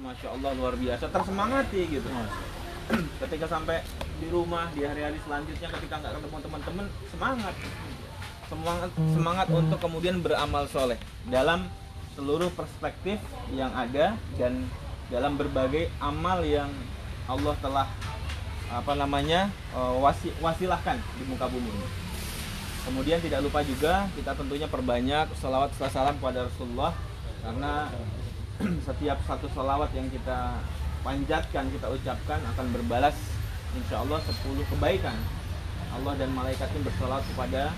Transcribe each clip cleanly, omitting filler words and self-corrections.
Masya Allah luar biasa, tersemangati gitu. Ketika sampai di rumah di hari-hari selanjutnya ketika nggak ketemu teman-teman, semangat untuk kemudian beramal soleh dalam seluruh perspektif yang ada dan dalam berbagai amal yang Allah telah wasilahkan di muka bumi ini. Kemudian tidak lupa juga kita tentunya perbanyak salawat salam kepada Rasulullah, karena setiap satu salawat yang kita panjatkan, kita ucapkan akan berbalas insya Allah 10 kebaikan. Allah dan malaikatnya bersalawat kepada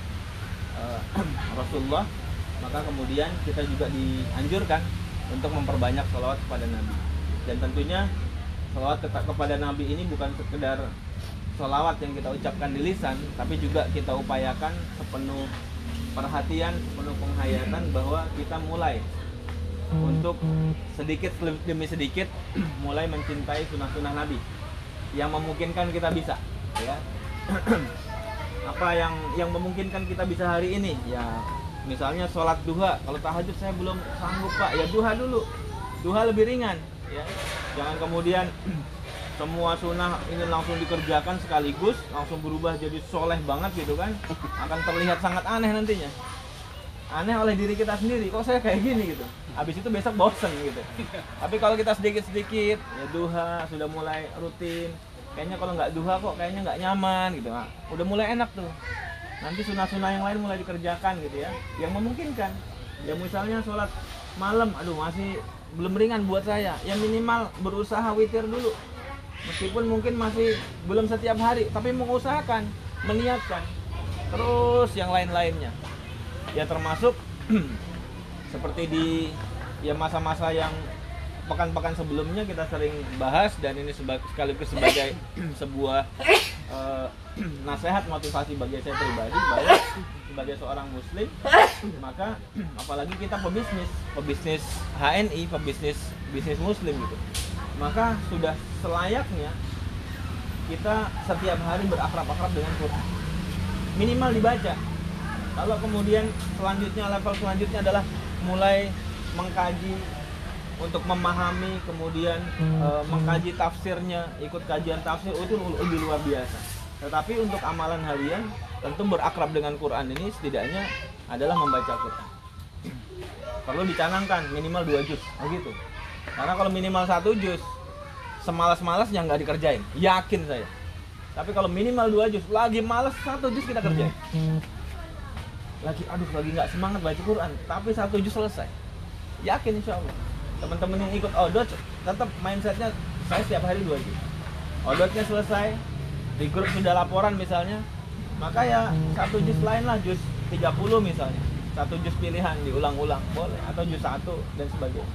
Rasulullah, maka kemudian kita juga dianjurkan untuk memperbanyak salawat kepada Nabi. Dan tentunya salawat kepada Nabi ini bukan sekedar salawat yang kita ucapkan di lisan, tapi juga kita upayakan sepenuh perhatian, sepenuh penghayatan bahwa kita mulai untuk sedikit demi sedikit mulai mencintai sunnah-sunnah Nabi yang memungkinkan kita bisa, ya. Apa yang memungkinkan kita bisa hari ini, ya misalnya sholat duha. Kalau tahajud saya belum sanggup Pak, ya duha dulu, duha lebih ringan, ya. Jangan kemudian semua sunnah ini langsung dikerjakan sekaligus, langsung berubah jadi soleh banget gitu kan, akan terlihat sangat aneh nantinya. Aneh oleh diri kita sendiri, kok saya kayak gini gitu. Habis itu besok bosen gitu. Tapi kalau kita sedikit-sedikit, ya duha sudah mulai rutin, kayaknya kalau nggak duha kok kayaknya nggak nyaman gitu. Nah, udah mulai enak tuh. Nanti sunnah-sunnah yang lain mulai dikerjakan gitu ya, yang memungkinkan. Ya misalnya sholat malam, aduh masih belum ringan buat saya. Yang minimal berusaha witir dulu. Meskipun mungkin masih belum setiap hari, tapi mengusahakan, meniatkan. Terus yang lain-lainnya. Ya termasuk seperti di ya masa-masa yang pekan-pekan sebelumnya kita sering bahas, dan ini sekaligus sebagai sebuah nasihat motivasi bagi saya pribadi, bahwa sebagai seorang muslim, maka apalagi kita pebisnis HNI, bisnis muslim gitu, maka sudah selayaknya kita setiap hari berakrab-akrab dengan Quran, minimal dibaca. Kalau kemudian level selanjutnya adalah mulai mengkaji untuk memahami, kemudian mengkaji tafsirnya, ikut kajian tafsir, itu lebih luar biasa. Tetapi untuk amalan harian tentu berakrab dengan Quran ini setidaknya adalah membaca Quran. Perlu dicanangkan minimal 2 juz, begitu. Karena kalau minimal 1 juz, semalas-malasnya nggak dikerjain, yakin saya. Tapi kalau minimal 2 juz, lagi malas 1 juz kita kerjain. Lagi nggak semangat baca Quran, tapi 1 juz selesai, yakin insya Allah. Teman-teman yang ikut odot tetap mindsetnya saya setiap hari 2 juz. Odotnya selesai, di grup sudah laporan misalnya, maka ya 1 juz lain lah, juz 30 misalnya, 1 juz pilihan diulang-ulang boleh, atau juz 1 dan sebagainya.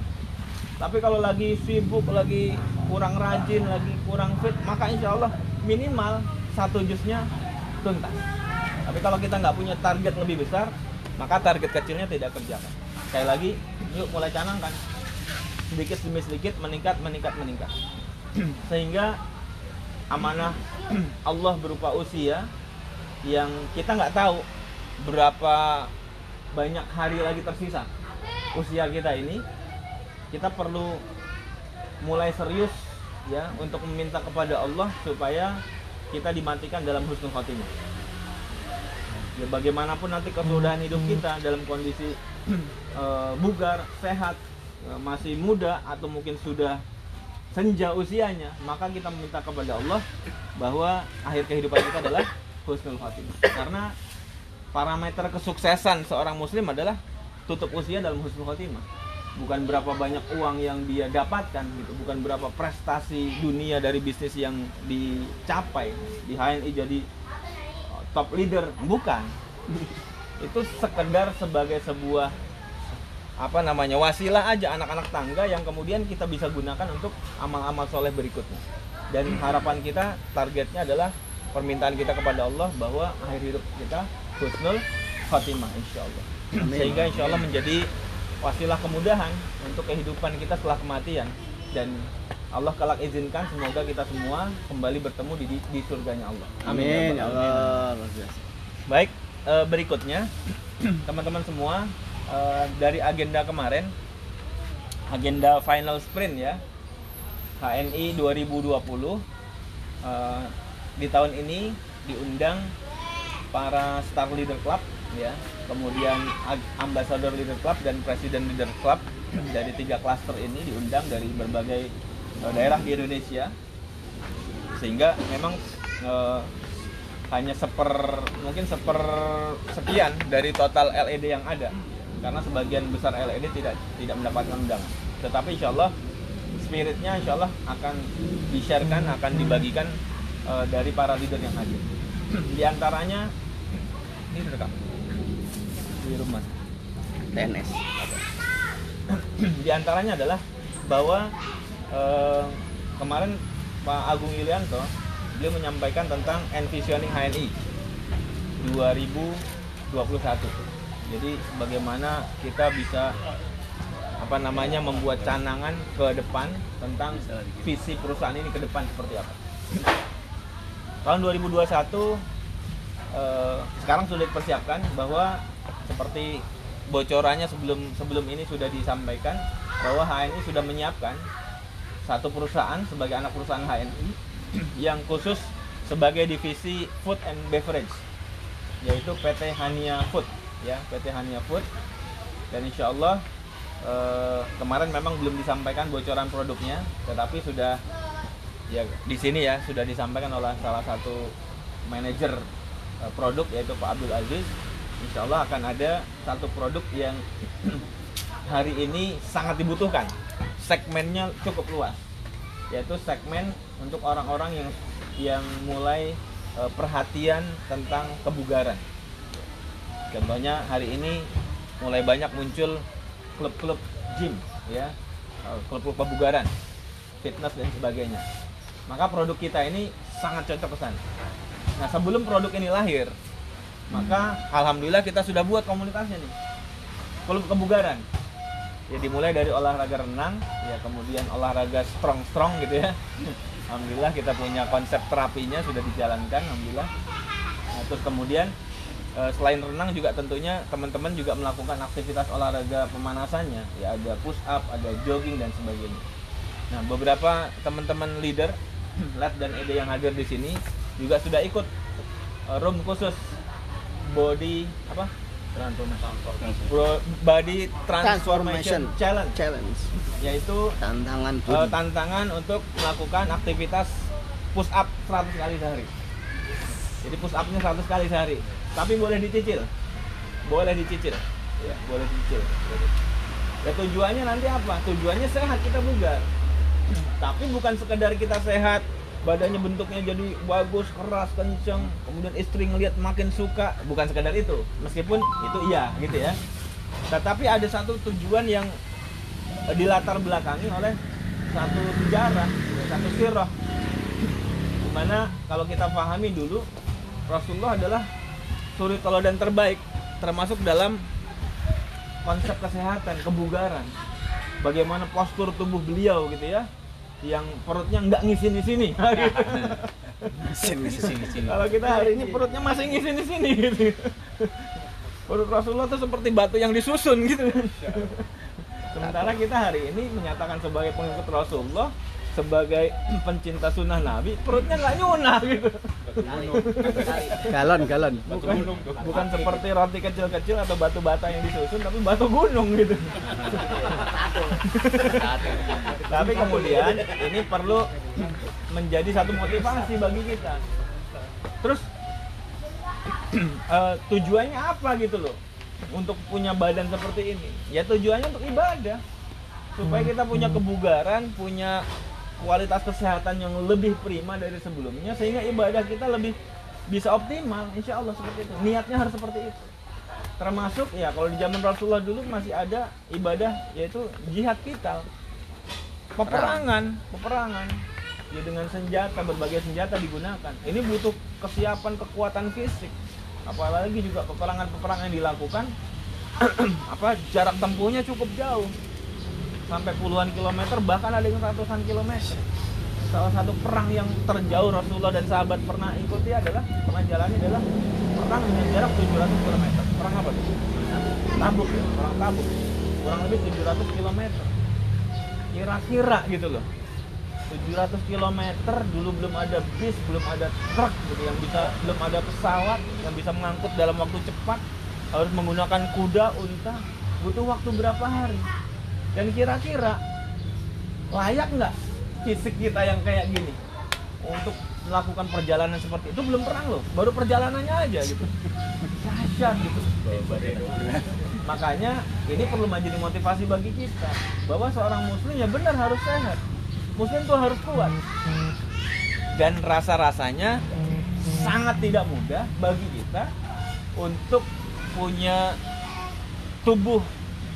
Tapi kalau lagi sibuk, lagi kurang rajin, lagi kurang fit, maka insya Allah minimal 1 juznya tuntas. Tapi kalau kita nggak punya target lebih besar, maka target kecilnya tidak kerjakan. Sekali lagi, yuk mulai canangkan. Sedikit demi sedikit meningkat. Sehingga amanah Allah berupa usia yang kita nggak tahu berapa banyak hari lagi tersisa usia kita ini, kita perlu mulai serius ya untuk meminta kepada Allah supaya kita dimatikan dalam husnul khotimah. Ya bagaimanapun nanti kesudahan hidup kita dalam kondisi bugar, sehat, masih muda, atau mungkin sudah senja usianya, maka kita meminta kepada Allah bahwa akhir kehidupan kita adalah husnul khotimah. Karena parameter kesuksesan seorang muslim adalah tutup usia dalam husnul khotimah. Bukan berapa banyak uang yang dia dapatkan gitu, bukan berapa prestasi dunia dari bisnis yang dicapai, di HNI jadi top leader, bukan. Itu sekedar sebagai sebuah wasilah aja, anak-anak tangga yang kemudian kita bisa gunakan untuk amal-amal soleh berikutnya. Dan harapan kita, targetnya adalah permintaan kita kepada Allah bahwa akhir hidup kita husnul khotimah insyaallah. Sehingga insyaallah menjadi wasilah kemudahan untuk kehidupan kita setelah kematian, dan Allah kelak izinkan semoga kita semua kembali bertemu di surganya Allah. Amin ya Allah. Baik, berikutnya teman-teman semua, dari agenda kemarin, agenda final sprint ya, HNI 2020 di tahun ini diundang para Star Leader Club ya, kemudian Ambassador Leader Club dan Presiden Leader Club dari 3 klaster ini diundang dari berbagai daerah di Indonesia, sehingga memang hanya mungkin sekian dari total LED yang ada, karena sebagian besar LED tidak mendapatkan undangan. Tetapi insya Allah spiritnya insya Allah akan di-sharekan, akan dibagikan dari para leader yang hadir. Di antaranya ini direkam di rumah TNS. Di antaranya adalah bahwa kemarin Pak Agung Yulianto beliau menyampaikan tentang Envisioning HNI 2021. Jadi bagaimana kita bisa membuat canangan ke depan tentang visi perusahaan ini ke depan seperti apa. Tahun 2021 sekarang sudah dipersiapkan, bahwa seperti bocorannya sebelum ini sudah disampaikan bahwa HNI sudah menyiapkan satu perusahaan sebagai anak perusahaan HNI yang khusus sebagai divisi food and beverage, yaitu PT Hania Food ya, PT Hania Food. Dan insya Allah kemarin memang belum disampaikan bocoran produknya, tetapi sudah ya di sini ya sudah disampaikan oleh salah satu manajer produk, yaitu Pak Abdul Aziz. Insya Allah akan ada satu produk yang hari ini sangat dibutuhkan, segmennya cukup luas, yaitu segmen untuk orang-orang yang mulai perhatian tentang kebugaran. Contohnya hari ini mulai banyak muncul klub-klub gym ya, klub-klub kebugaran, fitness dan sebagainya. Maka produk kita ini sangat cocok ke sana. Nah, sebelum produk ini lahir, maka alhamdulillah kita sudah buat komunitasnya nih, klub kebugaran. Ya dimulai dari olahraga renang, ya kemudian olahraga strong gitu ya. Alhamdulillah kita punya konsep terapinya sudah dijalankan, alhamdulillah. Nah, terus kemudian selain renang juga tentunya teman-teman juga melakukan aktivitas olahraga pemanasannya, ya ada push up, ada jogging dan sebagainya. Nah, beberapa teman-teman leader LED dan ED yang hadir di sini juga sudah ikut room khusus body transformation challenge, yaitu tantangan untuk melakukan aktivitas push up 100 kali sehari. Jadi push up-nya 100 kali sehari, tapi boleh dicicil ya, boleh dicicil. Ya tujuannya nanti apa? Tujuannya sehat, kita bugar. Tapi bukan sekedar kita sehat, badannya bentuknya jadi bagus, keras, kenceng, kemudian istri ngelihat makin suka, bukan sekedar itu. Meskipun itu iya gitu ya. Tetapi ada satu tujuan yang dilatar belakangi oleh satu sejarah, satu sirah. Dimana kalau kita pahami dulu, Rasulullah adalah suri teladan terbaik, termasuk dalam konsep kesehatan, kebugaran. Bagaimana postur tubuh beliau gitu ya, yang perutnya nggak ngisi di sini. Kalau kita hari ini perutnya masih ngisi di sini gitu. Perut Rasulullah itu seperti batu yang disusun gitu. Sementara kita hari ini menyatakan sebagai pengikut Rasulullah, sebagai pencinta sunnah Nabi, perutnya nggak nyunah gitu. Galon. Bukan seperti roti kecil-kecil atau batu bata yang disusun, tapi batu gunung gitu. Tapi kemudian ini perlu menjadi satu motivasi bagi kita. Terus tujuannya apa gitu loh untuk punya badan seperti ini? Ya tujuannya untuk ibadah, supaya kita punya kebugaran, punya kualitas kesehatan yang lebih prima dari sebelumnya, sehingga ibadah kita lebih bisa optimal, insya Allah seperti itu. Niatnya harus seperti itu. Termasuk ya kalau di zaman Rasulullah dulu masih ada ibadah, yaitu jihad kita, peperangan. Ya dengan senjata, berbagai senjata digunakan. Ini butuh kesiapan, kekuatan fisik. Apalagi juga peperangan yang dilakukan jarak tempuhnya cukup jauh, sampai puluhan kilometer, bahkan ada yang ratusan kilometer. Salah satu perang yang terjauh Rasulullah dan sahabat pernah ikuti pernah jalani adalah perang dengan jarak 700 km. Perang apa tuh? Tabuk ya, perang Tabuk. Kurang lebih 700 km. Kira-kira gitu loh. 700 km dulu belum ada bis, belum ada truk gitu yang bisa, belum ada pesawat yang bisa mengangkut dalam waktu cepat, harus menggunakan kuda, unta, butuh waktu berapa hari? Dan kira-kira layak nggak fisik kita yang kayak gini untuk melakukan perjalanan seperti itu? Belum pernah loh, baru perjalanannya aja gitu. Dahsyat gitu. Makanya ini perlu menjadi motivasi bagi kita bahwa seorang muslim ya benar harus sehat. Muslim tuh harus kuat. Dan rasa-rasanya sangat tidak mudah bagi kita untuk punya tubuh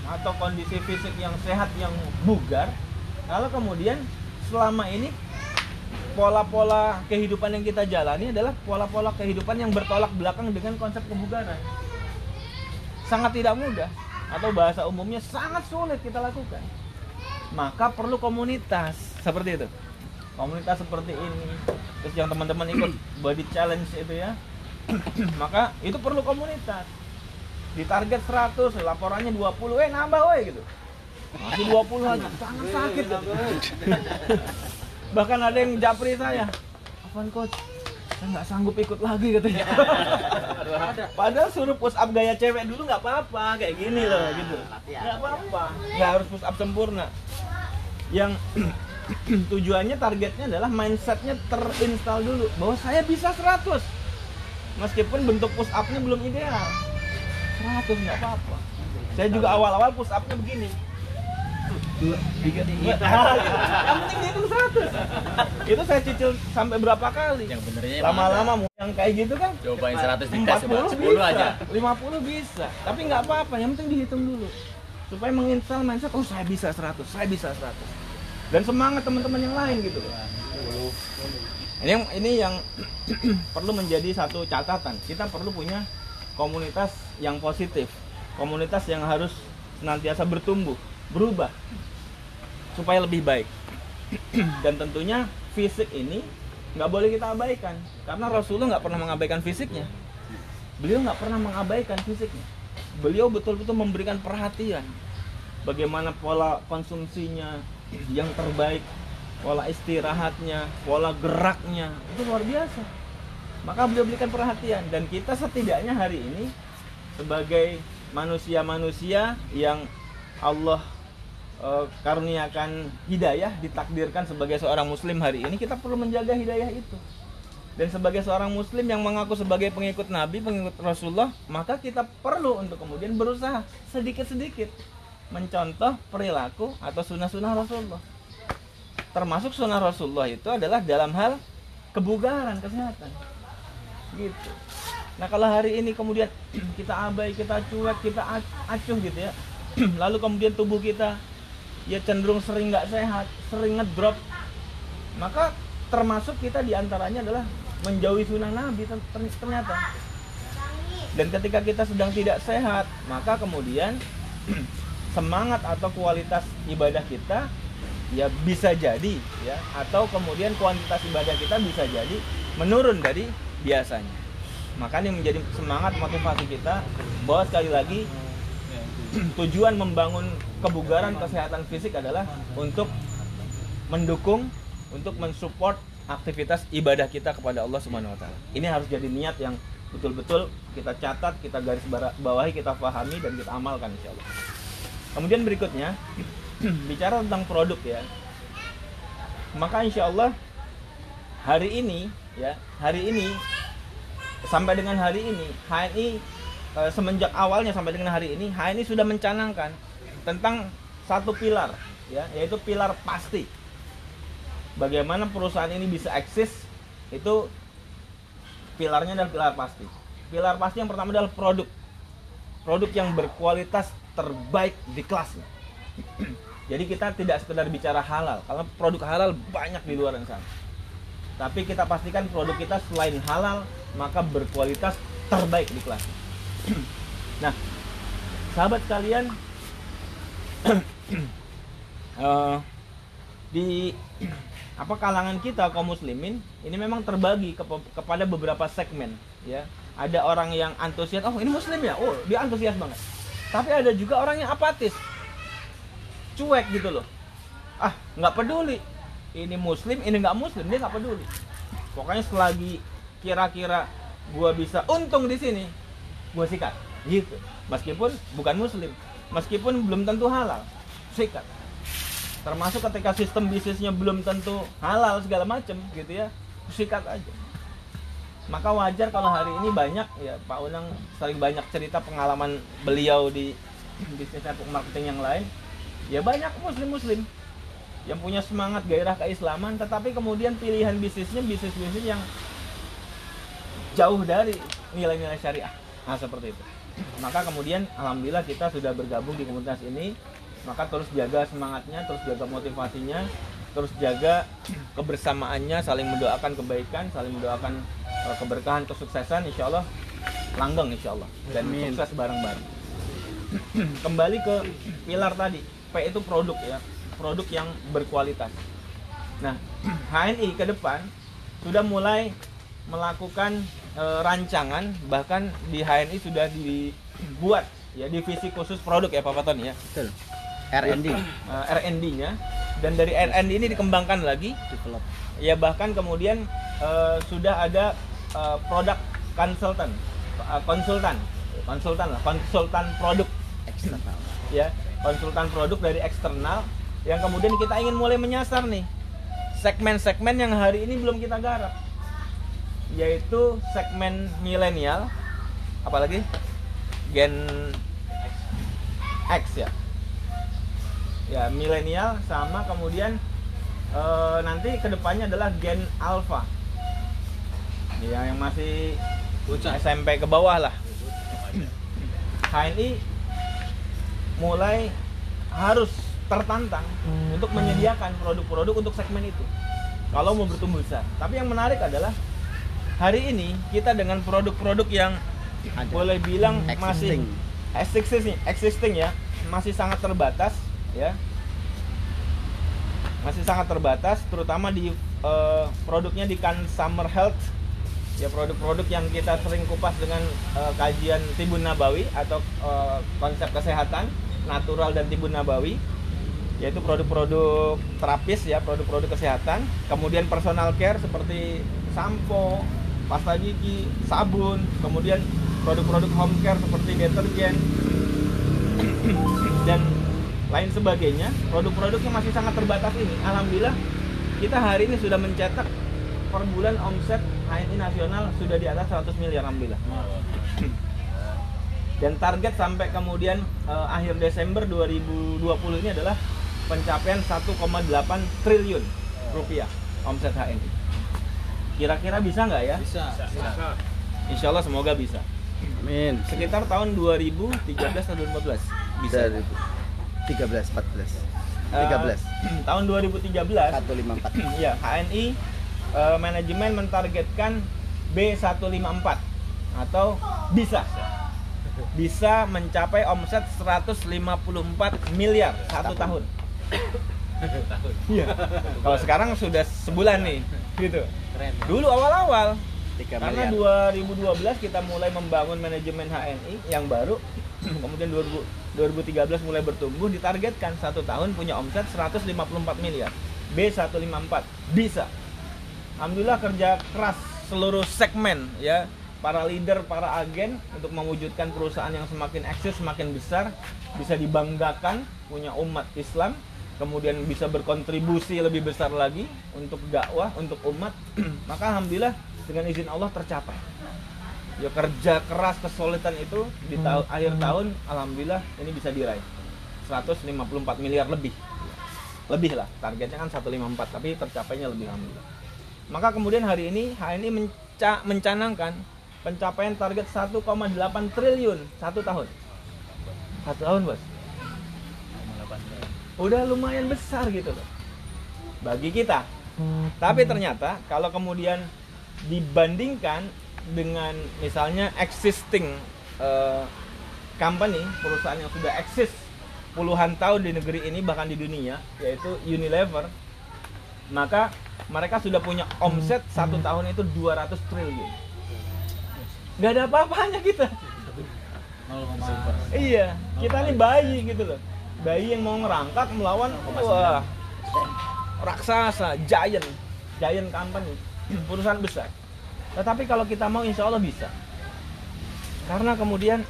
atau kondisi fisik yang sehat, yang bugar, kalau kemudian selama ini pola-pola kehidupan yang kita jalani adalah pola-pola kehidupan yang bertolak belakang dengan konsep kebugaran. Sangat tidak mudah, atau bahasa umumnya sangat sulit kita lakukan. Maka perlu komunitas seperti itu, komunitas seperti ini. Terus yang teman-teman ikut body challenge itu ya, maka itu perlu komunitas. Di target 100, laporannya 20, nambah woi gitu. Masih 20 aja, sangat sakit gitu. Bahkan ada yang japri saya, apaan coach, saya nggak sanggup ikut lagi katanya. Padahal suruh push up gaya cewek dulu nggak apa-apa, kayak gini loh gitu. Nggak apa-apa, nggak harus push up sempurna. Yang tujuannya, targetnya adalah mindsetnya terinstall dulu bahwa saya bisa 100, meskipun bentuk push upnya belum ideal. 100 nggak apa-apa. Saya juga awal-awal push upnya begini. Yang penting dihitung 100. Itu saya cicil sampai berapa kali. Yang benernya lama-lama yang kayak gitu kan. Cobain 100 dikasih 40 10 bisa, aja. 50 bisa. Tapi nggak apa-apa, yang penting dihitung dulu. Supaya menginstal mindset, oh saya bisa 100, saya bisa 100. Dan semangat teman-teman yang lain gitu. Ini yang perlu menjadi satu catatan. Kita perlu punya komunitas yang positif. Komunitas yang harus senantiasa bertumbuh, berubah supaya lebih baik. Dan tentunya fisik ini nggak boleh kita abaikan, karena Rasulullah nggak pernah mengabaikan fisiknya. Beliau nggak pernah mengabaikan fisiknya. Beliau betul-betul memberikan perhatian bagaimana pola konsumsinya yang terbaik, pola istirahatnya, pola geraknya, itu luar biasa. Maka beliau berikan perhatian, dan kita setidaknya hari ini sebagai manusia-manusia yang Allah karuniakan hidayah, ditakdirkan sebagai seorang muslim hari ini, kita perlu menjaga hidayah itu. Dan sebagai seorang muslim yang mengaku sebagai pengikut Nabi, pengikut Rasulullah, maka kita perlu untuk kemudian berusaha sedikit-sedikit mencontoh perilaku atau sunnah-sunnah Rasulullah. Termasuk sunnah Rasulullah itu adalah dalam hal kebugaran, kesehatan gitu. Nah kalau hari ini kemudian kita abai, kita cuek, kita acuh gitu ya, lalu kemudian tubuh kita ya cenderung sering nggak sehat, sering ngedrop, maka termasuk kita diantaranya adalah menjauhi sunnah Nabi ternyata. Dan ketika kita sedang tidak sehat, maka kemudian semangat atau kualitas ibadah kita ya bisa jadi ya, atau kemudian kuantitas ibadah kita bisa jadi menurun dari biasanya. Makanya menjadi semangat, motivasi kita bahwa sekali lagi tujuan membangun kebugaran, kesehatan fisik adalah untuk mendukung, untuk mensupport aktivitas ibadah kita kepada Allah Subhanahu wa taala. Ini harus jadi niat yang betul-betul kita catat, kita garis bawahi, kita pahami, dan kita amalkan insyaallah. Kemudian berikutnya bicara tentang produk ya. Maka insyaallah hari ini sampai dengan hari ini HNI semenjak awalnya sampai dengan hari ini HNI sudah mencanangkan tentang satu pilar ya, yaitu pilar pasti. Bagaimana perusahaan ini bisa eksis, itu pilarnya adalah pilar pasti. Pilar pasti yang pertama adalah produk. Produk yang berkualitas terbaik di kelasnya. Jadi kita tidak sekedar bicara halal, karena produk halal banyak di luar sana. Tapi kita pastikan produk kita selain halal, maka berkualitas terbaik di kelasnya. Nah, sahabat sekalian, di kalangan kita kaum muslimin ini memang terbagi kepada beberapa segmen ya. Ada orang yang antusias, oh ini muslim ya, oh dia antusias banget. Tapi ada juga orang yang apatis, cuek gitu loh, nggak peduli. ini muslim, ini nggak muslim, dia nggak peduli. Pokoknya selagi kira-kira gua bisa untung di sini, gua sikat. Gitu. Meskipun bukan muslim, meskipun belum tentu halal, sikat. Termasuk ketika sistem bisnisnya belum tentu halal segala macem gitu ya, sikat aja. Maka wajar kalau hari ini banyak ya, Pak Unang sering banyak cerita pengalaman beliau di bisnis network marketing yang lain. Ya banyak muslim yang punya semangat gairah keislaman, tetapi kemudian pilihan bisnisnya bisnis yang jauh dari nilai-nilai syariah. Nah seperti itu. Maka kemudian alhamdulillah kita sudah bergabung di komunitas ini. Maka terus jaga semangatnya, terus jaga motivasinya, terus jaga kebersamaannya, saling mendoakan kebaikan, saling mendoakan keberkahan, kesuksesan, insya Allah langgeng insya Allah, dan sukses bareng-bareng. Kembali ke pilar tadi, P itu produk ya, produk yang berkualitas. Nah, HNI ke depan sudah mulai melakukan rancangan, bahkan di HNI sudah dibuat ya divisi khusus produk ya Pak Faton ya. Betul. R&D. R&D-nya, dan dari R&D ini dikembangkan lagi, Develop. ya bahkan kemudian sudah ada produk konsultan produk Eksternal. ya, konsultan produk dari eksternal yang kemudian kita ingin mulai menyasar nih segmen-segmen yang hari ini belum kita garap, yaitu segmen milenial, apalagi Gen X ya milenial, sama kemudian nanti kedepannya adalah Gen Alpha ya, yang masih SMP ke bawah lah. HNI mulai harus tertantang untuk menyediakan produk-produk untuk segmen itu kalau mau bertumbuh besar. Tapi yang menarik adalah hari ini kita dengan produk-produk yang boleh bilang masih existing ya, masih sangat terbatas ya, masih sangat terbatas, terutama di produknya di Consumer Health ya, produk-produk yang kita sering kupas dengan kajian Tibun Nabawi atau konsep kesehatan natural dan Tibun Nabawi, yaitu produk-produk terapis ya, produk-produk kesehatan, kemudian personal care seperti sampo, pasta gigi, sabun, kemudian produk-produk home care seperti deterjen dan lain sebagainya. Produk-produknya masih sangat terbatas ini. Alhamdulillah kita hari ini sudah mencetak per bulan omset HNI nasional sudah di atas 100 miliar alhamdulillah. Dan target sampai kemudian akhir Desember 2020 ini adalah pencapaian 1,8 triliun rupiah omset HNI. Kira-kira bisa nggak ya? Bisa. Insya Allah semoga bisa. Amin. Sekitar tahun 2013 atau 2014 bisa. 13, 14. 13. Tahun 2013 154. ya, HNI manajemen mentargetkan B154 atau bisa mencapai omset 154 miliar satu tahun. Iya. Kalau sekarang sudah sebulan nih, gitu. Keren. Dulu awal-awal 3 karena miliar. 2012 kita mulai membangun manajemen HNI yang baru, kemudian 2013 mulai bertumbuh, ditargetkan satu tahun punya omset 154 miliar. B154 bisa. Alhamdulillah kerja keras seluruh segmen ya, para leader, para agen untuk mewujudkan perusahaan yang semakin eksis, semakin besar, bisa dibanggakan, punya umat Islam, kemudian bisa berkontribusi lebih besar lagi untuk dakwah, untuk umat. Maka alhamdulillah dengan izin Allah tercapai. Ya kerja keras, kesulitan itu di akhir tahun alhamdulillah ini bisa diraih 154 miliar lebih lah, targetnya kan 154 tapi tercapainya lebih alhamdulillah. Maka kemudian hari ini HNI mencanangkan pencapaian target 1,8 triliun satu tahun. Satu tahun bos, udah lumayan besar gitu loh bagi kita. Tapi ternyata kalau kemudian dibandingkan dengan misalnya existing company, perusahaan yang sudah eksis puluhan tahun di negeri ini bahkan di dunia, yaitu Unilever, maka mereka sudah punya omset satu tahun itu 200 triliun. Nggak ada apa-apanya kita. Iya, kita ini bayi gitu loh, bayi yang mau ngerangkak melawan raksasa, giant company, perusahaan besar. Tetapi kalau kita mau, insya Allah bisa. Karena kemudian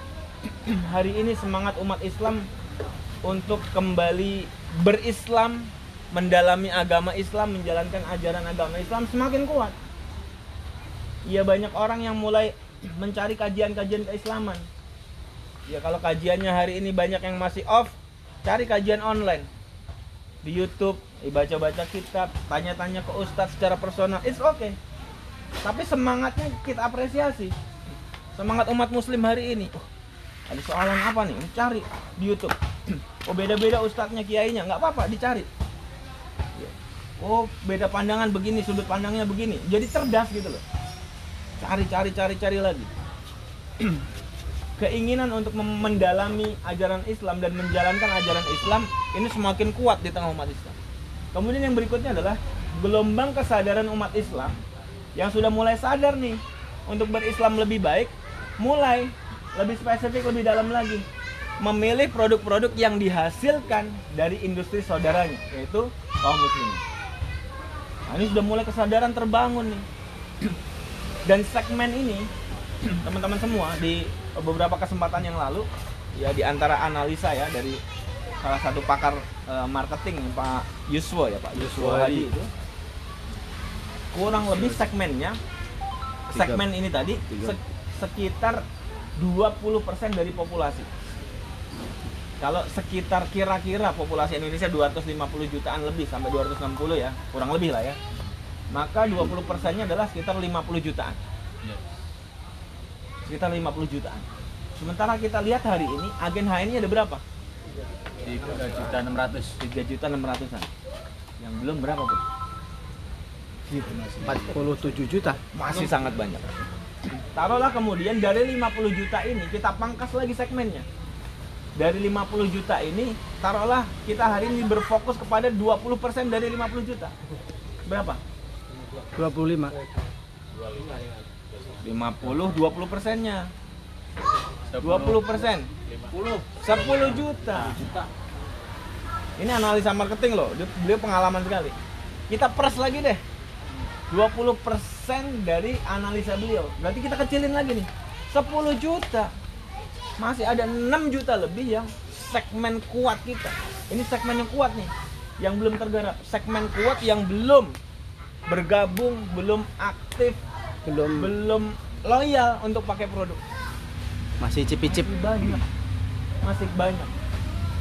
hari ini semangat umat Islam untuk kembali berislam, mendalami agama Islam, menjalankan ajaran agama Islam semakin kuat. Ya, banyak orang yang mulai mencari kajian-kajian keislaman. Ya, kalau kajiannya hari ini banyak yang masih off, cari kajian online di YouTube, baca-baca kitab, tanya-tanya ke ustadz secara personal, it's okay. Tapi semangatnya kita apresiasi. Semangat umat muslim hari ini. Ada soalan apa nih? Cari di YouTube. Oh, beda-beda ustadznya, kiainya, nggak apa-apa, dicari. Oh, beda pandangan begini, sudut pandangnya begini. Jadi cerdas gitu loh. Cari lagi. Keinginan untuk mendalami ajaran Islam dan menjalankan ajaran Islam ini semakin kuat di tengah umat Islam. Kemudian yang berikutnya adalah gelombang kesadaran umat Islam yang sudah mulai sadar nih untuk berislam lebih baik, mulai lebih spesifik, lebih dalam lagi, memilih produk-produk yang dihasilkan dari industri saudaranya, yaitu kaum muslimin. Nah, ini sudah mulai kesadaran terbangun nih. Dan segmen ini teman-teman semua di beberapa kesempatan yang lalu, ya, di antara analisa ya dari salah satu pakar marketing, Pak Yuswo ya, Pak Yuswo Hadi itu, kurang lebih segmennya, segmen ini tadi sekitar 20% dari populasi. Kalau sekitar kira-kira populasi Indonesia 250 jutaan lebih sampai 260 ya, kurang lebih lah ya. Maka 20%-nya adalah sekitar 50 jutaan. Sekitar 50 jutaan. Sementara kita lihat hari ini agen HNI ada berapa? 3.600.000-an. Yang belum berapa, Bu? 47 juta. Masih sangat banyak. Taruhlah kemudian dari 50 juta ini kita pangkas lagi segmennya. Dari 50 juta ini, taruhlah kita hari ini berfokus kepada 20% dari 50 juta. Berapa? 25. 50, 20%-nya. 20%. 10 juta. Ini analisa marketing loh, beliau pengalaman sekali. Kita press lagi deh. 20% dari analisa beliau. Berarti kita kecilin lagi nih. 10 juta. Masih ada 6 juta lebih yang segmen kuat kita. Ini segmen yang kuat nih, yang belum tergarap. Segmen kuat yang belum bergabung, belum aktif, belum loyal untuk pakai produk. Masih cip-cip. Masih banyak.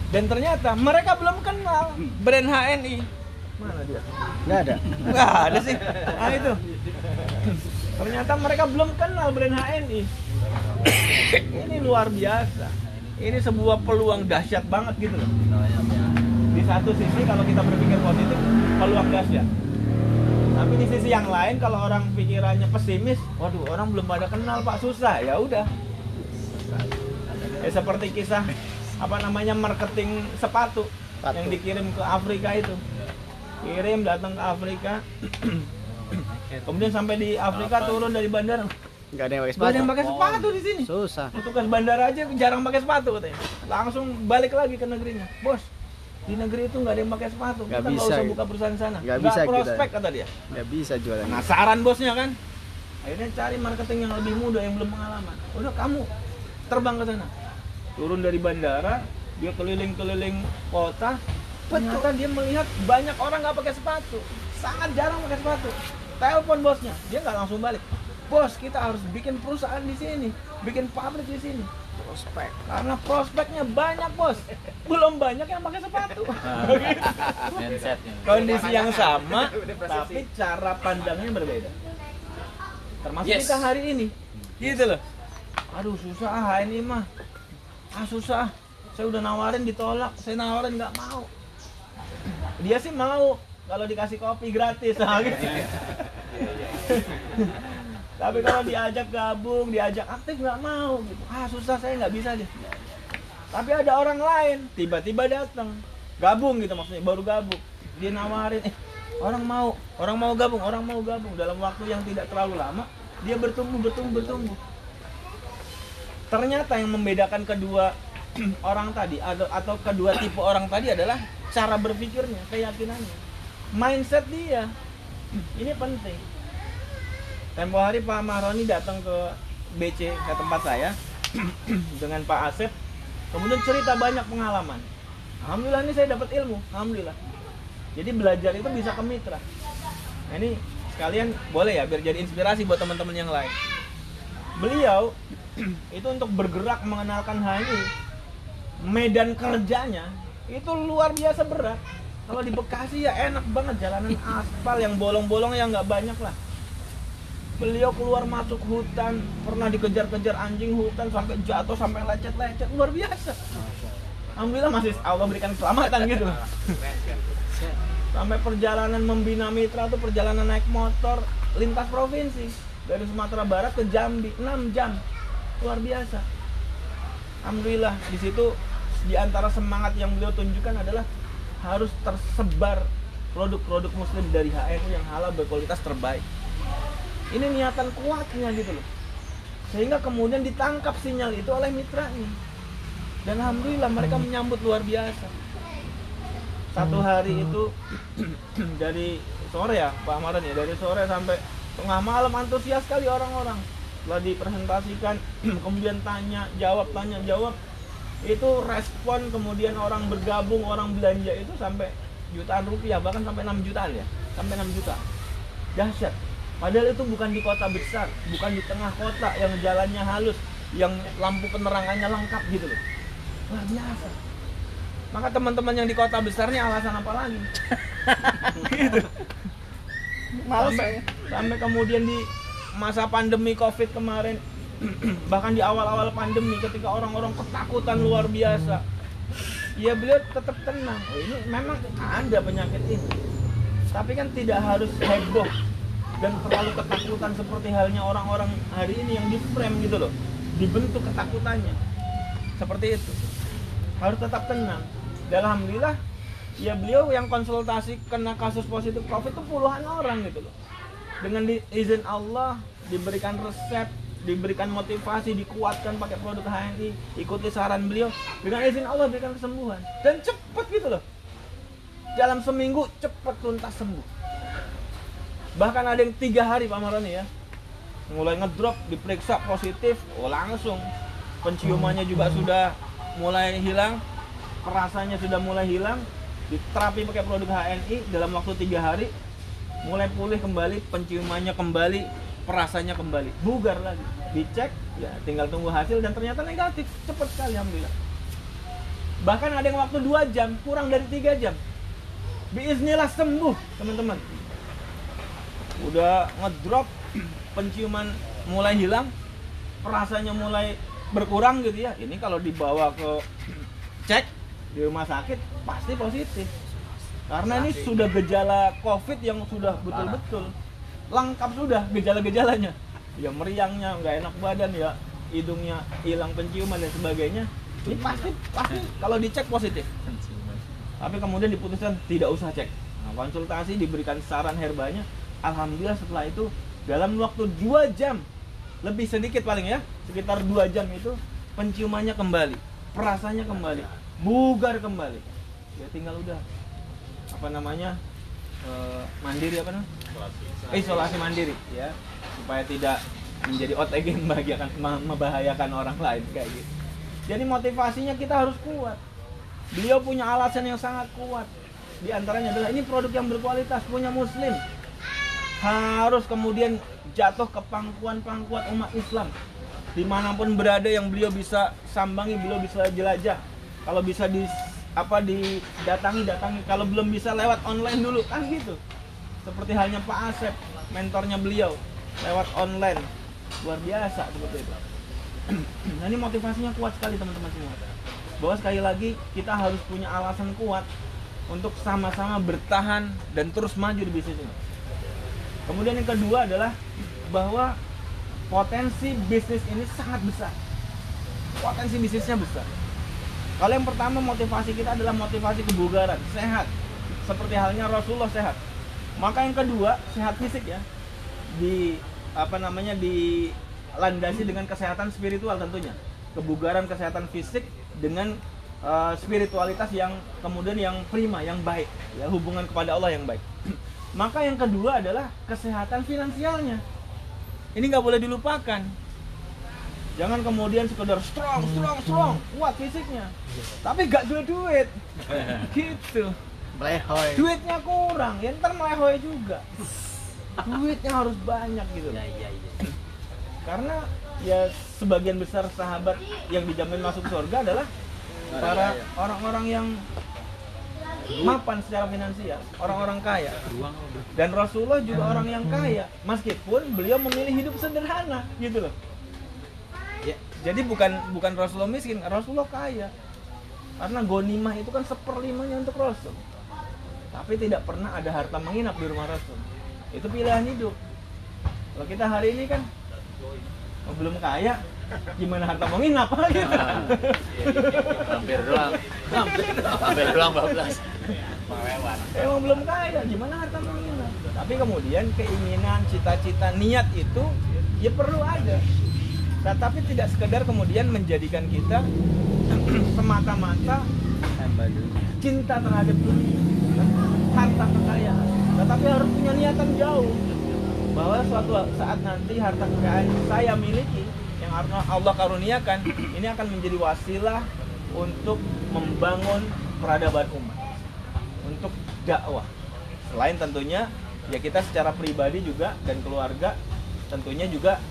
Dan ternyata mereka belum kenal brand HNI. Mana dia? Nggak ada sih. Nah itu. Ternyata mereka belum kenal brand HNI. Ini luar biasa. Ini sebuah peluang dahsyat banget gitu loh. Di satu sisi kalau kita berpikir positif, peluang dahsyat. Tapi di sisi yang lain kalau orang pikirannya pesimis, waduh, orang belum pada kenal Pak, susah. Ya udah. Seperti kisah marketing sepatu yang dikirim ke Afrika itu. Kirim, datang ke Afrika. Kemudian sampai di Afrika turun dari bandara. Nggak ada yang pakai sepatu. Nggak ada yang pakai sepatu di sini. Susah. Petugas bandara aja jarang pakai sepatu katanya. Langsung balik lagi ke negerinya. Bos, di negeri itu nggak ada yang pakai sepatu. Kita nggak usah buka perusahaan sana. Nggak prospek kata dia. Nggak bisa jualan. Penasaran bosnya kan. Akhirnya cari marketing yang lebih muda, yang belum pengalaman. Udah, kamu terbang ke sana. Turun dari bandara, dia keliling-keliling kota. Ternyata dia melihat banyak orang nggak pakai sepatu. Sangat jarang pakai sepatu. Telepon bosnya, dia nggak langsung balik. Bos, kita harus bikin perusahaan di sini, bikin pabrik di sini. Prospek, karena prospeknya banyak bos, belum banyak yang pakai sepatu. Kondisi yang sama, tapi cara pandangnya berbeda. Termasuk kita hari ini, gitu loh. Aduh susah ini mah, susah. Saya udah nawarin ditolak, saya nawarin nggak mau. Dia sih mau kalau dikasih kopi gratis, gitu. Tapi kalau diajak gabung, diajak aktif nggak mau gitu. Susah, saya nggak bisa deh. Tapi ada orang lain tiba-tiba datang, gabung gitu, maksudnya baru gabung. Dia nawarin, orang mau gabung dalam waktu yang tidak terlalu lama. Dia bertumbuh. Ternyata yang membedakan kedua orang tadi atau kedua tipe orang tadi adalah cara berpikirnya, keyakinannya. mindset dia. Ini penting. Tempo hari Pak Mahroni datang ke BC, ke tempat saya dengan Pak Asep, kemudian cerita banyak pengalaman. Alhamdulillah ini saya dapat ilmu, alhamdulillah. Jadi belajar itu bisa ke mitra. Nah ini sekalian boleh ya biar jadi inspirasi buat teman-teman yang lain. Beliau itu untuk bergerak mengenalkan HNI, medan kerjanya itu luar biasa berat. Kalau di Bekasi ya enak banget, jalanan aspal yang bolong-bolong ya nggak banyak lah. Beliau keluar masuk hutan, pernah dikejar-kejar anjing hutan sampai jatuh, sampai lecet-lecet, luar biasa. Alhamdulillah masih Allah berikan keselamatan gitu. Sampai perjalanan membina mitra tuh perjalanan naik motor lintas provinsi dari Sumatera Barat ke Jambi 6 jam, luar biasa. Alhamdulillah di situ di antara semangat yang beliau tunjukkan adalah harus tersebar produk-produk muslim dari HNI yang halal berkualitas terbaik. Ini niatan kuatnya gitu loh. Sehingga kemudian ditangkap sinyal itu oleh mitranya. Dan alhamdulillah mereka menyambut luar biasa. Satu hari itu dari sore ya Pak Amaran ya, dari sore sampai tengah malam antusias sekali orang-orang. Setelah dipresentasikan kemudian tanya jawab, itu respon kemudian orang bergabung, orang belanja itu sampai jutaan rupiah, bahkan sampai 6 jutaan ya, sampai 6 juta. Dahsyat. Padahal itu bukan di kota besar, bukan di tengah kota yang jalannya halus, yang lampu penerangannya lengkap gitu loh. Luar biasa. Maka teman-teman yang di kota besarnya alasan apa lagi? Gitu. Sampai kemudian di masa pandemi Covid kemarin, bahkan di awal-awal pandemi ketika orang-orang ketakutan luar biasa, ya beliau tetap tenang. Oh, ini memang ada penyakit ini, tapi kan tidak harus heboh dan terlalu ketakutan seperti halnya orang-orang hari ini yang di frame gitu loh, dibentuk ketakutannya seperti itu. Harus tetap tenang. Dan alhamdulillah ya beliau yang konsultasi kena kasus positif Covid itu puluhan orang gitu loh. Dengan izin Allah diberikan resep, diberikan motivasi, dikuatkan pakai produk HNI, ikuti saran beliau, dengan izin Allah diberikan kesembuhan dan cepat gitu loh. Dalam seminggu cepat tuntas sembuh. Bahkan ada yang 3 hari Pak Maroni ya, mulai ngedrop, diperiksa positif, langsung penciumannya juga sudah mulai hilang, perasanya sudah mulai hilang, diterapi pakai produk HNI dalam waktu 3 hari, mulai pulih kembali, penciumannya kembali, perasanya kembali, bugar lagi, dicek, ya tinggal tunggu hasil dan ternyata negatif, cepat sekali alhamdulillah. Bahkan ada yang waktu 2 jam, kurang dari 3 jam, biiznillah sembuh teman-teman. Udah ngedrop, penciuman mulai hilang, perasanya mulai berkurang gitu ya. Ini kalau dibawa ke cek di rumah sakit pasti positif. Karena ini sudah gejala Covid yang sudah betul-betul lengkap sudah gejala-gejalanya. Ya meriangnya, nggak enak badan ya, hidungnya hilang penciuman dan sebagainya. Ini pasti kalau dicek positif. Tapi kemudian diputuskan tidak usah cek. Nah, konsultasi diberikan saran herbalnya. Alhamdulillah setelah itu dalam waktu 2 jam lebih sedikit paling ya, sekitar 2 jam itu penciumannya kembali, perasanya kembali, bugar kembali. Ya tinggal udah mandiri isolasi mandiri ya, supaya tidak menjadi OTG membahayakan orang lain kayak gitu. Jadi motivasinya kita harus kuat. Beliau punya alasan yang sangat kuat. Di antaranya adalah ini produk yang berkualitas, punya muslim. Harus kemudian jatuh ke pangkuan-pangkuan umat Islam. Dimanapun berada yang beliau bisa sambangi, beliau bisa jelajah. Kalau bisa didatangi, kalau belum bisa lewat online dulu kan gitu. Seperti halnya Pak Asep, mentornya beliau, lewat online. Luar biasa seperti itu. Nah ini motivasinya kuat sekali teman-teman semua. Bahwa sekali lagi kita harus punya alasan kuat untuk sama-sama bertahan dan terus maju di bisnis ini. Kemudian yang kedua adalah bahwa potensi bisnis ini sangat besar. Potensi bisnisnya besar. Kalau yang pertama motivasi kita adalah motivasi kebugaran, sehat. Seperti halnya Rasulullah sehat. Maka yang kedua, sehat fisik ya. Dilandasi dengan kesehatan spiritual tentunya. Kebugaran, kesehatan fisik dengan spiritualitas yang kemudian yang prima, yang baik, ya, hubungan kepada Allah yang baik. Maka yang kedua adalah kesehatan finansialnya. Ini nggak boleh dilupakan. Jangan kemudian sekedar strong, kuat fisiknya, tapi nggak duit, gitu. Melehoy. Duitnya kurang, ya ntar melehoy juga. Duitnya harus banyak gitu. Karena ya sebagian besar sahabat yang dijamin masuk surga adalah para orang-orang yang mapan secara finansial, orang-orang kaya. Dan Rasulullah juga orang yang kaya, meskipun beliau memilih hidup sederhana, gitu loh. Ya, jadi bukan Rasulullah miskin, Rasulullah kaya. Karena ghanimah itu kan 1/5 untuk Rasul. Tapi tidak pernah ada harta menginap di rumah Rasul. Itu pilihan hidup. Kalau kita hari ini kan belum kaya, gimana harta menginap gitu. Hampir doang bablas. Emang belum kaya, gimana harta menginap. Tapi kemudian keinginan, cita-cita, niat itu ya perlu ada. Nah, tapi tidak sekedar kemudian menjadikan kita semata-mata cinta terhadap dunia, harta kekayaan. Tetapi harus punya niatan jauh bahwa suatu saat nanti harta kekayaan saya miliki yang Allah karuniakan ini akan menjadi wasilah untuk membangun peradaban umat, untuk dakwah. Selain tentunya ya kita secara pribadi juga dan keluarga tentunya juga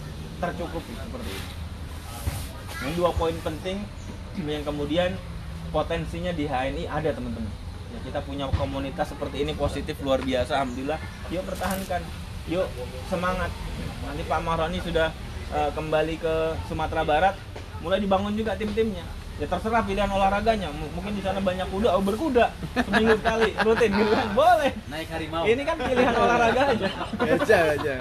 tercukupi seperti itu. Ini 2 poin penting yang kemudian potensinya di HNI ada, teman-teman. Ya, kita punya komunitas seperti ini positif luar biasa, alhamdulillah. Yuk pertahankan, yuk semangat. Nanti Pak Mahroni sudah kembali ke Sumatera Barat, mulai dibangun juga tim-timnya. Ya terserah pilihan olahraganya. Mungkin di sana banyak kuda, berkuda seminggu sekali rutin gitu kan, boleh. Naik harimau. Ini kan pilihan olahraga aja. Aja.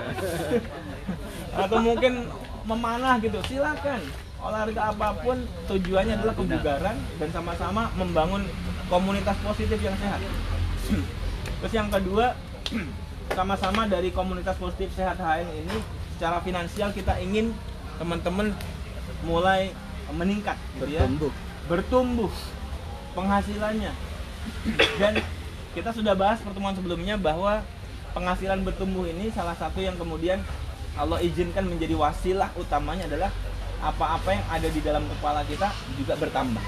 Atau mungkin memanah gitu, silakan. Olahraga apapun tujuannya adalah kebugaran dan sama-sama membangun komunitas positif yang sehat. Terus yang kedua, sama-sama dari komunitas positif sehat HN ini secara finansial kita ingin teman-teman mulai meningkat gitu ya. Bertumbuh penghasilannya. Dan kita sudah bahas pertemuan sebelumnya bahwa penghasilan bertumbuh ini salah satu yang kemudian Allah izinkan menjadi wasilah utamanya adalah apa-apa yang ada di dalam kepala kita juga bertambah.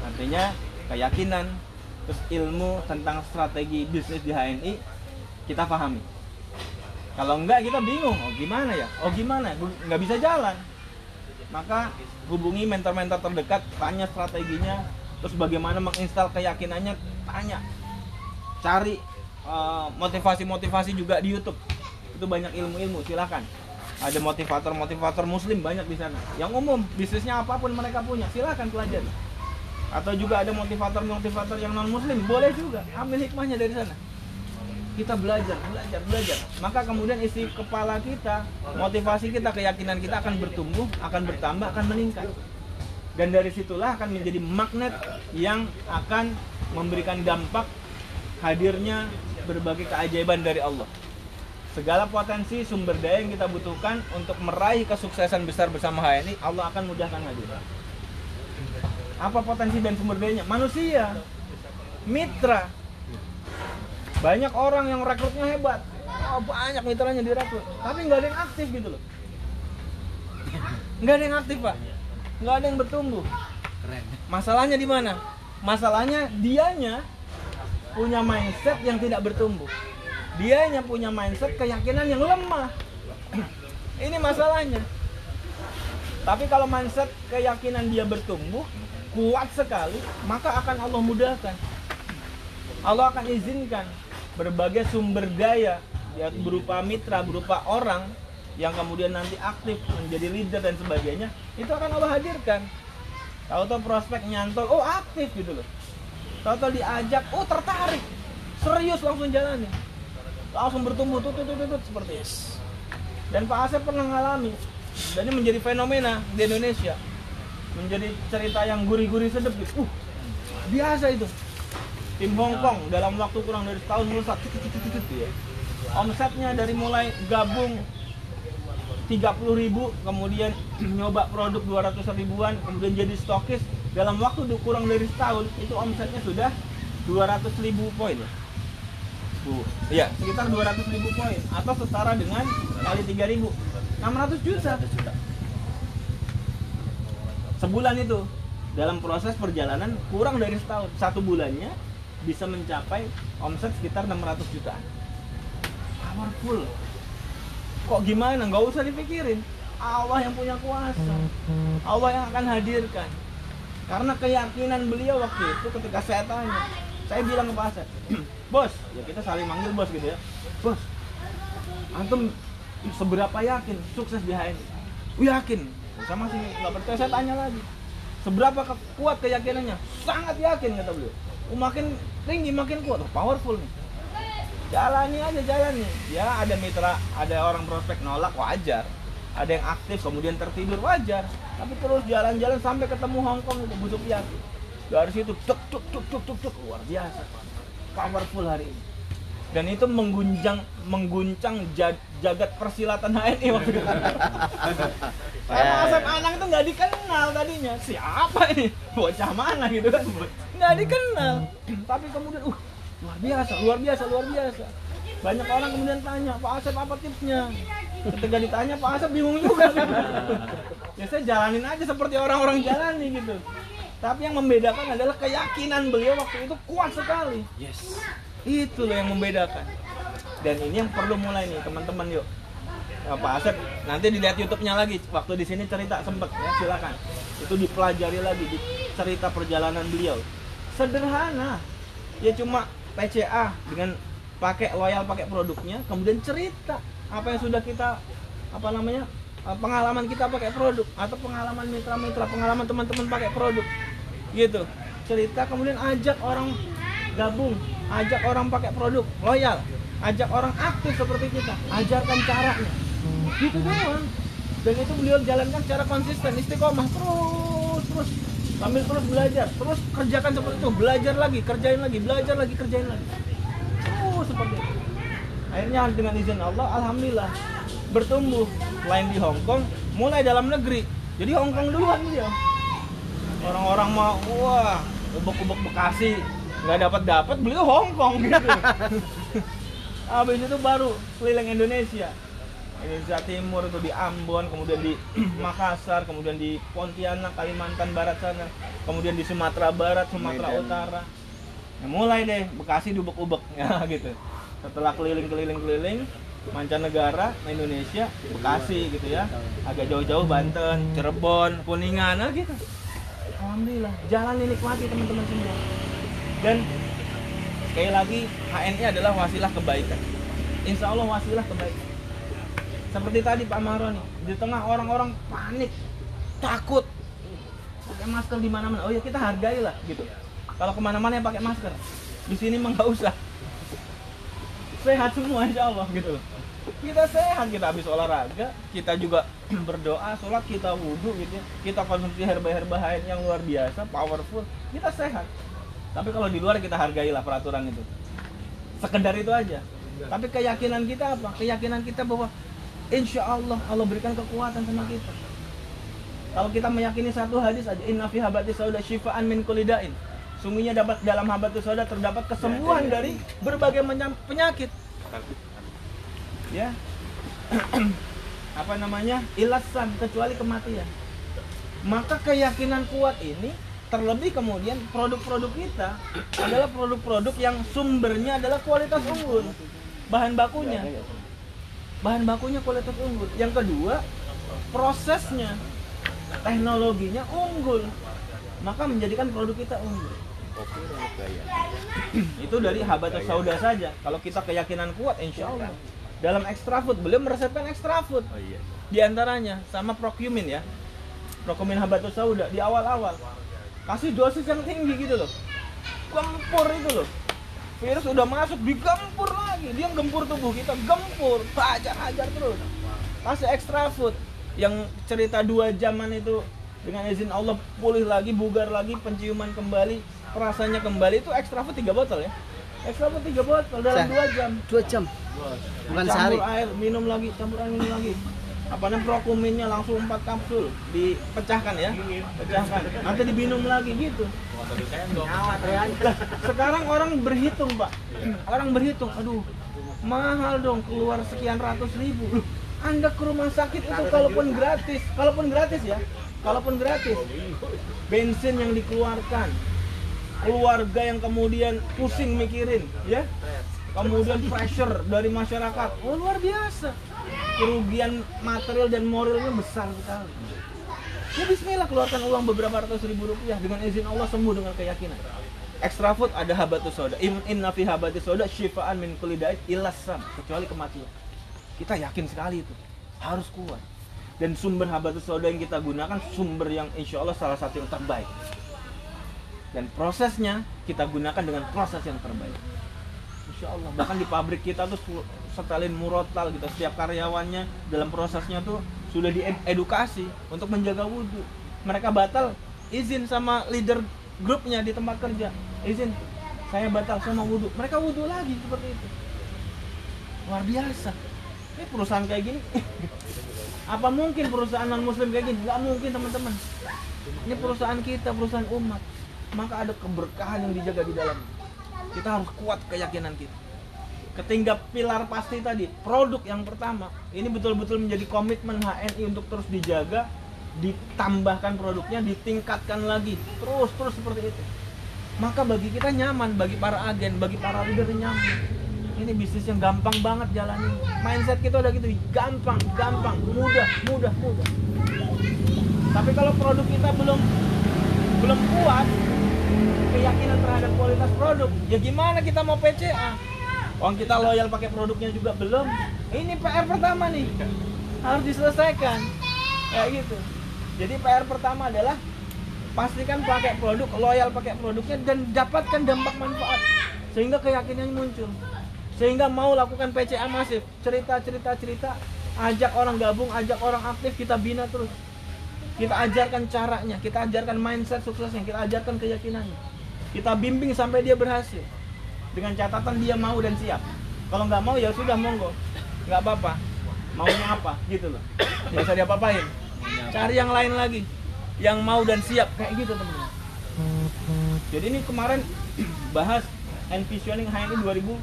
Artinya keyakinan, terus ilmu tentang strategi bisnis di HNI kita pahami. Kalau enggak kita bingung, gimana ya? Gimana? Nggak bisa jalan. Maka hubungi mentor-mentor terdekat, tanya strateginya, terus bagaimana menginstal keyakinannya, tanya. Cari motivasi-motivasi juga di YouTube. Itu banyak ilmu-ilmu, silakan. Ada motivator-motivator muslim banyak di sana. Yang umum, bisnisnya apapun mereka punya, silakan pelajari. Atau juga ada motivator-motivator yang non muslim, boleh juga. Ambil hikmahnya dari sana. Kita belajar. Maka kemudian isi kepala kita, motivasi kita, keyakinan kita akan bertumbuh, akan bertambah, akan meningkat. Dan dari situlah akan menjadi magnet yang akan memberikan dampak hadirnya berbagai keajaiban dari Allah. Segala potensi sumber daya yang kita butuhkan untuk meraih kesuksesan besar bersama HNI, Allah akan mudahkan hadir. Apa potensi dan sumber dayanya? Manusia, mitra. Banyak orang yang rekrutnya hebat, banyak mitranya direkrut, tapi nggak ada yang aktif gitu loh. Nggak ada yang aktif, Pak. Nggak ada yang bertumbuh. Keren. Masalahnya di mana? Masalahnya dianya punya mindset yang tidak bertumbuh. Dianya punya mindset keyakinan yang lemah. Ini masalahnya. Tapi kalau mindset keyakinan dia bertumbuh, kuat sekali, maka akan Allah mudahkan. Allah akan izinkan berbagai sumber daya, ya, berupa mitra, berupa orang yang kemudian nanti aktif menjadi leader dan sebagainya, itu akan Allah hadirkan. Tahu-tahu prospek nyantol, aktif gitu loh. Tahu-tahu diajak, tertarik, serius langsung jalani. Langsung bertumbuh seperti itu. Dan Pak Asep pernah ngalami, dan ini menjadi fenomena di Indonesia, menjadi cerita yang gurih-gurih sedep gitu. Biasa itu. Tim Hong Kong dalam waktu kurang dari setahun melesat. Omsetnya dari mulai gabung 30.000, kemudian nyoba produk 200 ribuan, kemudian jadi stokis, dalam waktu kurang dari setahun itu omsetnya sudah 200.000 poin ya. Iya, sekitar 200.000 poin atau setara dengan kali 3.000, 600 juta. Sebulan itu dalam proses perjalanan kurang dari setahun, satu bulannya bisa mencapai omset sekitar 600 jutaan. Powerful. Kok gimana? Nggak usah dipikirin. Allah yang punya kuasa. Allah yang akan hadirkan. Karena keyakinan beliau waktu itu ketika saya tanya, saya bilang ke Pak Asep, bos, ya kita saling manggil bos gitu ya. Bos, antum seberapa yakin sukses di HNI? Yakin. Saya masih nggak percaya, saya tanya lagi. Seberapa kuat keyakinannya? Sangat yakin kata beliau. Makin tinggi makin kuat, powerful nih. Jalani aja, jalani. Ya ada mitra, ada orang prospek nolak, wajar. Ada yang aktif kemudian tertidur, wajar. Tapi terus jalan-jalan sampai ketemu Hongkong itu busuk yakin. Dari situ tuk luar biasa. Powerful hari ini. Dan itu mengguncang jagat persilatan HNI waktu itu. Sama Asep Anang itu nggak dikenal tadinya. Siapa ini? Bocah mana gitu kan? Nggak dikenal. Tapi kemudian luar biasa. Banyak orang kemudian tanya, Pak Asep apa tipsnya? Ketika ditanya Pak Asep bingung juga. Ya saya jalanin aja seperti orang-orang jalani gitu. Tapi yang membedakan adalah keyakinan beliau waktu itu kuat sekali. Yes. Itu loh yang membedakan. Dan ini yang perlu mulai nih teman-teman yuk. Nah, Pak Asep nanti dilihat YouTube-nya lagi. Waktu di sini cerita sempet ya, silakan. Itu dipelajari lagi di cerita perjalanan beliau. Sederhana. Ya cuma PCA dengan pakai loyal pakai produknya, kemudian cerita apa yang sudah kita pengalaman kita pakai produk atau pengalaman mitra-mitra, pengalaman teman-teman pakai produk. Gitu. Cerita kemudian ajak orang gabung, ajak orang pakai produk, loyal, ajak orang aktif seperti kita, ajarkan caranya. Gitu doang. Dan itu beliau jalankan secara konsisten, istiqomah terus sambil terus belajar, terus kerjakan seperti itu, belajar lagi, kerjain lagi, belajar lagi, kerjain lagi. Seperti itu. Akhirnya dengan izin Allah, alhamdulillah bertumbuh. Selain di Hong Kong, mulai dalam negeri. Jadi Hong Kong duluan dia. Orang-orang mau, wah, ubek-ubek Bekasi nggak dapat, beliau Hong Kong gitu. Habis itu baru keliling Indonesia Timur itu di Ambon, kemudian di Makassar, kemudian di Pontianak, Kalimantan Barat sana, kemudian di Sumatera Barat, Sumatera Utara. Nah, mulai deh Bekasi diubek-ubek ya gitu. Setelah keliling mancanegara, Indonesia, Bekasi gitu ya. Agak jauh-jauh Banten, Cirebon, Kuningan gitu. Alhamdulillah, jalan nikmati teman-teman semua. Dan sekali lagi HNI adalah wasilah kebaikan. Insya Allah wasilah kebaikan. Seperti tadi Pak Maroni, di tengah orang-orang panik, takut, pakai masker di mana-mana. Oh ya kita hargailah gitu. Kalau kemana-mana yang pakai masker, di sini mah nggak usah. Sehat semua insya Allah gitu. Kita sehat, kita habis olahraga, kita juga berdoa, sholat, kita wudhu gitu ya. Kita konsumsi herba-herba yang luar biasa, powerful. Kita sehat. Tapi kalau di luar kita hargailah peraturan itu. Sekedar itu aja. Tapi keyakinan kita apa? Keyakinan kita bahwa insya Allah berikan kekuatan sama kita. Kalau kita meyakini satu hadis aja, inna fi habati sauda syifaan min kulli da'in. Sungguhnya dalam habati sauda terdapat kesembuhan dari berbagai macam penyakit. Ya. Ilasan, kecuali kematian. Maka keyakinan kuat ini terlebih kemudian produk-produk kita adalah produk-produk yang sumbernya adalah kualitas unggul. Bahan bakunya kualitas unggul. Yang kedua, prosesnya, teknologinya unggul. Maka menjadikan produk kita unggul. Itu dari habatus sauda saja. Kalau kita keyakinan kuat, insya Allah. Dalam extra food, beliau meresepkan extra food. Di antaranya sama Procumin ya. Procumin habatus sauda di awal-awal. Kasih dosis yang tinggi gitu loh. Gempur itu loh. Virus udah masuk, digempur lagi. Dia gempur tubuh kita, gempur, hajar terus. Kasih extra food yang cerita 2 jaman itu dengan izin Allah pulih lagi, bugar lagi, penciuman kembali, rasanya kembali, itu extra food 3 botol ya. Extra food 3 botol dalam 2 jam. 2 jam. Bukan Campur sehari. air, minum lagi, campur air, minum lagi. apa namanya prokuminnya langsung 4 kapsul dipecahkan ya, pecahkan, nanti diminum lagi gitu. Lah, sekarang orang berhitung Pak, orang berhitung, aduh mahal dong, keluar sekian ratus ribu. Loh, Anda ke rumah sakit itu kalaupun gratis ya, kalaupun gratis, bensin yang dikeluarkan, keluarga yang kemudian pusing mikirin ya, kemudian pressure dari masyarakat, oh luar biasa, kerugian material dan moralnya besar sekali. Ya bismillah, keluarkan uang beberapa ratus ribu rupiah, dengan izin Allah sembuh dengan keyakinan. Extra food ada habatus soda, inna fi habatus soda syifaan min kulli da'in illa sam, kecuali kematian. Kita yakin sekali itu harus kuat. Dan sumber habatus soda yang kita gunakan sumber yang insya Allah salah satu yang terbaik. Dan prosesnya kita gunakan dengan proses yang terbaik. Insya Allah. Bahkan di pabrik kita tuh setelin murotal gitu. Setiap karyawannya dalam prosesnya tuh sudah diedukasi untuk menjaga wudhu. Mereka batal, izin sama leader grupnya di tempat kerja. Izin, saya batal sama wudhu. Mereka wudhu lagi seperti itu. Luar biasa. Ini perusahaan kayak gini. Apa mungkin perusahaan non muslim kayak gini? Nggak mungkin teman-teman. Ini perusahaan kita, perusahaan umat. Maka ada keberkahan yang dijaga di dalamnya. Kita harus kuat keyakinan kita. Ketiga pilar pasti tadi, produk yang pertama, ini betul-betul menjadi komitmen HNI untuk terus dijaga, ditambahkan produknya, ditingkatkan lagi, terus seperti itu. Maka bagi kita nyaman, bagi para agen, bagi para leader nyaman. Ini bisnis yang gampang banget jalanin. Mindset kita udah gitu, gampang, mudah. Tapi kalau produk kita belum kuat, keyakinan terhadap kualitas produk, ya gimana kita mau PCA? Orang kita loyal pakai produknya juga belum. Ini PR pertama nih, harus diselesaikan. Kayak gitu. Jadi PR pertama adalah pastikan pakai produk, loyal pakai produknya, dan dapatkan dampak manfaat sehingga keyakinannya muncul. Sehingga mau lakukan PCA masif, cerita, ajak orang gabung, ajak orang aktif, kita bina terus. Kita ajarkan caranya, kita ajarkan mindset suksesnya, kita ajarkan keyakinannya. Kita bimbing sampai dia berhasil. Dengan catatan dia mau dan siap. Kalau nggak mau ya sudah monggo, nggak apa-apa. Maunya apa, gitu loh. Nggak usah diapa-apain. Cari yang lain lagi, yang mau dan siap, kayak gitu teman-teman. Jadi ini kemarin bahas envisioning HNI 2021.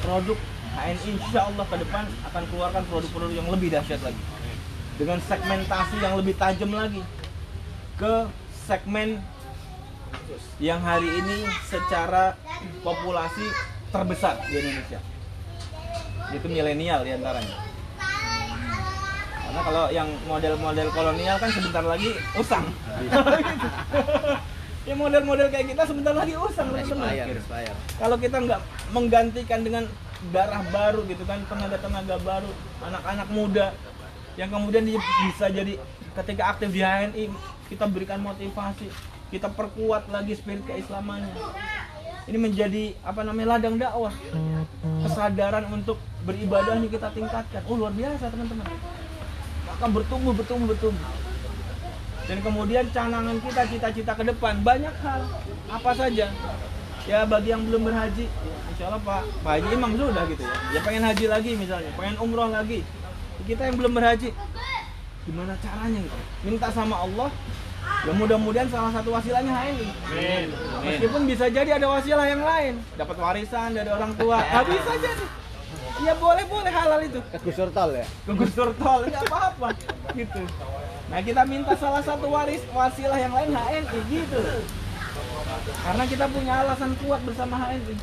Produk HNI insya Allah ke depan akan keluarkan produk-produk yang lebih dahsyat lagi, dengan segmentasi yang lebih tajam lagi ke segmen yang hari ini secara populasi terbesar di Indonesia, itu milenial diantaranya. Karena kalau yang model-model kolonial kan sebentar lagi usang. Ya model-model kayak kita sebentar lagi usang, teman-teman. Kalau kita nggak menggantikan dengan darah baru gitu kan, tenaga-tenaga baru, anak-anak muda yang kemudian bisa jadi ketika aktif di HNI, kita berikan motivasi, kita perkuat lagi spirit keislamannya. Ini menjadi ladang dakwah. Kesadaran untuk beribadahnya kita tingkatkan. Oh luar biasa teman-teman. Maka bertumbuh. Dan kemudian canangan kita, cita-cita ke depan banyak hal. Apa saja? Ya bagi yang belum berhaji, insya Allah Pak Haji Imam sudah gitu ya. Ya pengen haji lagi misalnya, pengen umroh lagi. Kita yang belum berhaji, gimana caranya gitu? Minta sama Allah. Ya mudah-mudahan salah satu wasilahnya HNI. Meskipun bisa jadi ada wasilah yang lain, dapat warisan dari orang tua. Bisa jadi. Ya boleh halal itu. Ke Gus Surtol ya? Ke Gus Surtol, nggak apa-apa gitu. Nah kita minta salah satu wasilah yang lain HNI gitu. Karena kita punya alasan kuat bersama HNI.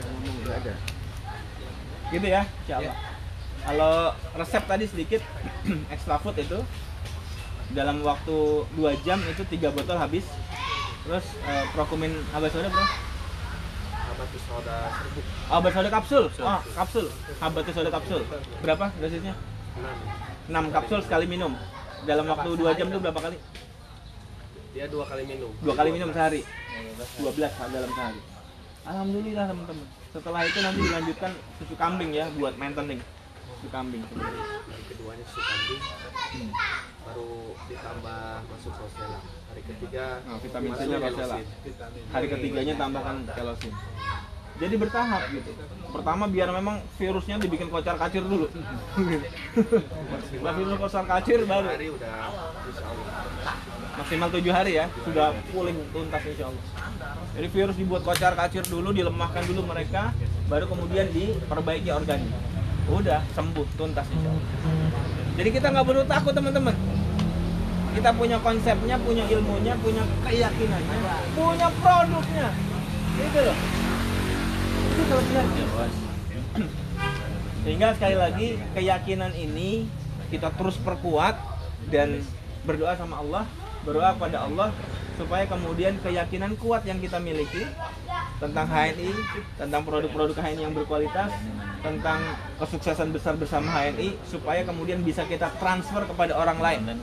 Gitu ya, insyaallah. Kalau resep tadi sedikit, extra food itu dalam waktu 2 jam itu 3 botol habis. Terus prokumin habatus soda bro? Habatus soda serbuk. Habatus soda kapsul. Kapsul. Habatus soda kapsul. Berapa dosisnya? 6 kapsul sekali minum. Dalam waktu 2 jam itu berapa kali? Dia 2 kali minum. 2 kali minum sehari. 12 dalam sehari. Alhamdulillah teman-teman. Setelah itu nanti dilanjutkan susu kambing ya buat maintenance. Susu kambing. Hari keduanya susu kambing. Baru ditambah masuk rosella. Hari ketiga vitamin C-nya rosella. Hari ketiganya tambahkan kelosin. Jadi bertahap gitu. Pertama biar memang virusnya dibikin kocar-kacir dulu. Setelah virus kocar-kacir baru hari udah insya Allah. maksimal 7 hari ya sudah pulih tuntas insya Allah. Jadi virus dibuat kocar-kacir dulu, dilemahkan dulu mereka, baru kemudian diperbaiki organik. Udah sembuh tuntas insya Allah. Jadi kita nggak perlu takut teman-teman. Kita punya konsepnya, punya ilmunya, punya keyakinannya, punya produknya. Gitu loh. Itu kelebihannya. Ya, Bos. Sehingga sekali lagi keyakinan ini kita terus perkuat dan berdoa sama Allah, berdoa kepada Allah supaya kemudian keyakinan kuat yang kita miliki tentang HNI, tentang produk-produk HNI yang berkualitas, tentang kesuksesan besar bersama HNI, supaya kemudian bisa kita transfer kepada orang lain,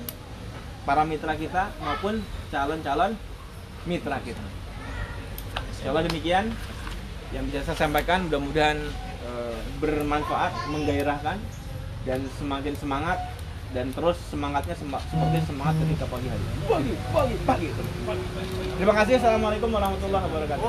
para mitra kita maupun calon-calon mitra kita. Insyaallah demikian yang bisa saya sampaikan, mudah-mudahan bermanfaat, menggairahkan, dan semakin semangat, dan terus semangatnya seperti semangat ketika pagi hari. Pagi. Terima kasih. Assalamualaikum warahmatullahi wabarakatuh.